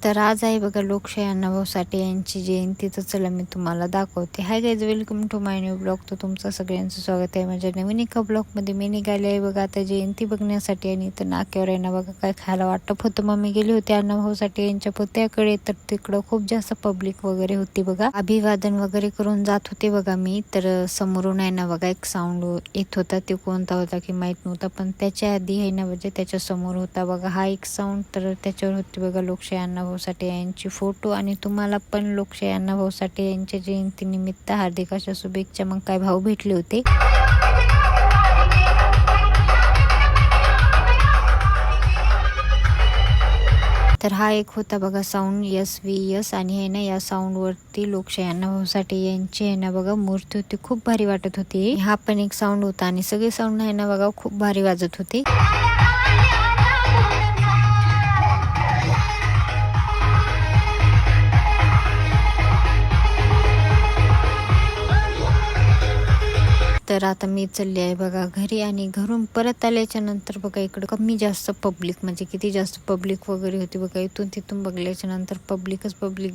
तर आज आहे बघा लोकशाही अण्णाभाऊ साठे यांची जयंती, तर चला मी तुम्हाला दाखवते. Hi guys, welcome to my new blog. तर तुमचं सगळ्यांचं स्वागत आहे माझ्या नवीन एका ब्लॉगमध्ये. मी निघाले आहे बघा आता जयंती बघण्यासाठी. आणि इथं नाक्यावर आहे ना बघा काय खायला वाटप होतं. मग मी गेली होती अण्णाभाऊ साठे यांच्या पुतळ्याकडे. तर तिकडं खूप जास्त पब्लिक वगैरे होती बघा. अभिवादन वगैरे करून जात होते बघा मी. तर समोरून आहे ना बघा एक साऊंड येत होता. ते कोणता होता की माहित नव्हता, पण त्याच्या आधी आहे ना म्हणजे त्याच्या समोर होता बघा हा एक साऊंड. तर त्याच्यावर होती बघा लोकशाही अण्णाभाऊ साठे यांची फोटो. आणि तुम्हाला पण लोकशाही अण्णाभाऊ साठे यांच्या जयंतीनिमित्त हार्दिक अशा शुभेच्छा. मग काय भाऊ भेटले होते. तर हा एक होता बघा साऊंड SVS. आणि आहे ना या साऊंड वरती लोकशाही अण्णाभाऊ साठे यांची आहे ना बघा मूर्ती होती. खूप भारी वाटत होती. हा पण एक साऊंड होता आणि सगळे साऊंड आहे ना बघा खूप भारी वाजत होते. तर आता मी चालली आहे बघा घरी. आणि घरून परत आल्याच्या नंतर बघा इकडं कमी जास्त पब्लिक, म्हणजे किती जास्त पब्लिक वगैरे होती बघा. इथून तिथून बघल्याच्या नंतर पब्लिक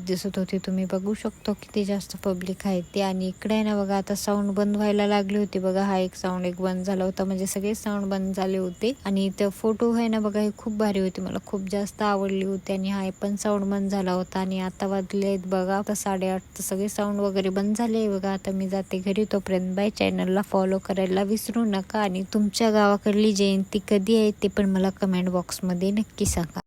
दिसत होती. तुम्ही बघू शकतो किती जास्त पब्लिक आहे ते. आणि इकडे आहे ना बघा आता साऊंड बंद व्हायला लागली होती बघा. हा एक साऊंड एक बंद झाला होता, म्हणजे सगळे साऊंड बंद झाले होते. आणि इथं फोटो आहे ना बघा हे खूप भारी होती, मला खूप जास्त आवडली होती. आणि हा पण साऊंड बंद झाला होता. आणि आता वाजले आहेत बघा आता 8:30. तर सगळे साऊंड वगैरे बंद झाले बघा. आता मी जाते घरी. तोपर्यंत बाय. चॅनलला फॉलो करायला विसरू नका. आणि तुमच्या गावाकडली जयंती कधी आहे ते पण मला कमेंट बॉक्समध्ये नक्की सांगा.